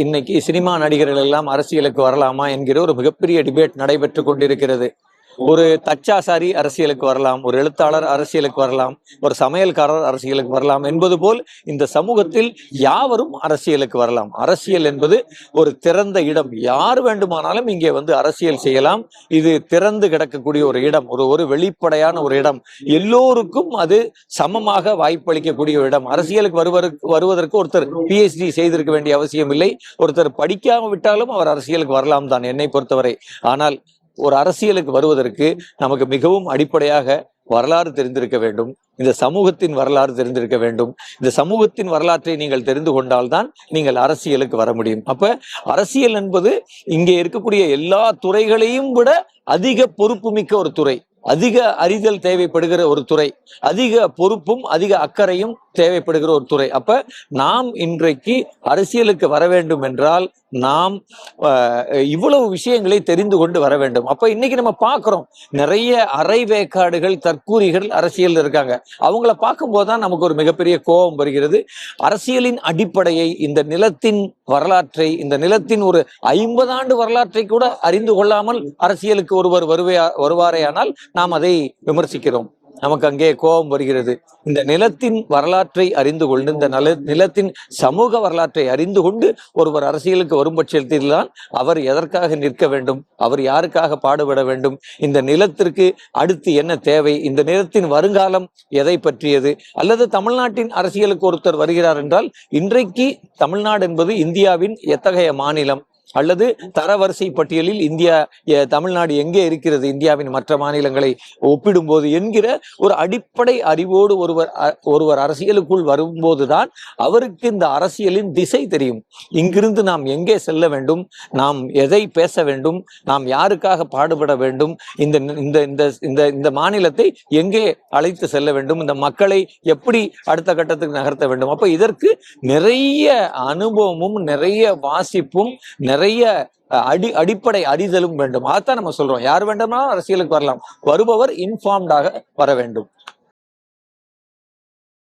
இன்னைக்கு சினிமா நடிகர்கள் எல்லாம் அரசியலுக்கு வரலாமா என்கிற ஒரு மிகப்பெரிய டிபேட் நடைபெற்று கொண்டிருக்கிறது. ஒரு தச்சாசாரி அரசியலுக்கு வரலாம், ஒரு எழுத்தாளர் அரசியலுக்கு வரலாம், ஒரு சமையல்காரர் அரசியலுக்கு வரலாம் என்பது போல் இந்த சமூகத்தில் யாவரும் அரசியலுக்கு வரலாம். அரசியல் என்பது ஒரு திறந்த இடம். யார் வேண்டுமானாலும் இங்கே வந்து அரசியல் செய்யலாம். இது திறந்து கிடக்கக்கூடிய ஒரு இடம், ஒரு வெளிப்படையான ஒரு இடம். எல்லோருக்கும் அது சமமாக வாய்ப்பளிக்கக்கூடிய ஒரு இடம். அரசியலுக்கு வருவதற்கு ஒருத்தர் PhD செய்திருக்க வேண்டிய அவசியம் இல்லை. ஒருத்தர் படிக்காம விட்டாலும் அவர் அரசியலுக்கு வரலாம் தான் என்னை பொறுத்தவரை. ஆனால் ஒரு அரசியலுக்கு வருவதற்கு நமக்கு மிகவும் அடிப்படையாக வரலாறு தெரிந்திருக்க வேண்டும். இந்த சமூகத்தின் வரலாறு தெரிந்திருக்க வேண்டும். இந்த சமூகத்தின் வரலாற்றை நீங்கள் தெரிந்து கொண்டால்தான் நீங்கள் அரசியலுக்கு வர முடியும். அப்ப அரசியல் என்பது இங்கே இருக்கக்கூடிய எல்லா துறைகளையும் விட அதிக பொறுப்புமிக்க ஒரு துறை, அதிக அறிதல் தேவைப்படுகிற ஒரு துறை, அதிக பொறுப்பும் அதிக அக்கறையும் தேவைப்படுகிற ஒரு துறை. அப்ப நாம் இன்றைக்கு அரசியலுக்கு வர வேண்டும் என்றால் நாம் இவ்வளவு விஷயங்களை தெரிந்து கொண்டு வர வேண்டும். அப்ப இன்னைக்கு நம்ம பார்க்கிறோம், நிறைய அரைவேக்காடுகள், தற்கூரிகள் அரசியல் இருக்காங்க. அவங்கள பார்க்கும் போதுதான் நமக்கு ஒரு மிகப்பெரிய கோபம் வருகிறது. அரசியலின் அடிப்படையை, இந்த நிலத்தின் வரலாற்றை, இந்த நிலத்தின் ஒரு 50 ஆண்டு வரலாற்றை கூட அறிந்து கொள்ளாமல் அரசியலுக்கு ஒருவர் வருவாரேயானால் நாம் அதை விமர்சிக்கிறோம். நமக்கு அங்கே கோபம் வருகிறது. இந்த நிலத்தின் வரலாற்றை அறிந்து கொண்டு, இந்த நிலத்தின் சமூக வரலாற்றை அறிந்து கொண்டு ஒருவர் அரசியலுக்கு வரும் பட்சத்தில் தான் அவர் எதற்காக நிற்க வேண்டும், அவர் யாருக்காக பாடுபட வேண்டும், இந்த நிலத்திற்கு அடுத்து என்ன தேவை, இந்த நிலத்தின் வருங்காலம் எதை பற்றியது. அல்லது தமிழ்நாட்டின் அரசியலுக்கு ஒருத்தர் வருகிறார் என்றால், இன்றைக்கு தமிழ்நாடு என்பது இந்தியாவின் எத்தகைய மாநிலம், அல்லது தரவரிசை பட்டியலில் தமிழ்நாடு எங்கே இருக்கிறது இந்தியாவின் மற்ற மாநிலங்களை ஒப்பிடும்போது என்கிற ஒரு அடிப்படை அறிவோடு ஒருவர் அரசியலுக்குள் வரும்போதுதான் அவருக்கு இந்த அரசியலின் திசை தெரியும். இங்கிருந்து நாம் எங்கே செல்ல வேண்டும், நாம் எதை பேச வேண்டும், நாம் யாருக்காக பாடுபட வேண்டும், இந்த மாநிலத்தை எங்கே அழைத்து செல்ல வேண்டும், இந்த மக்களை எப்படி அடுத்த கட்டத்துக்கு நகர்த்த வேண்டும். அப்ப இதற்கு நிறைய அனுபவமும், நிறைய வாசிப்பும், நிறைய அடிப்படை அறிதலும் வேண்டும். அதான் நம்ம சொல்றோம், யார் வேண்டுமானாலும் அரசியலுக்கு வரலாம். வருபவர் இன்ஃபார்ம்டாக வர வேண்டும்.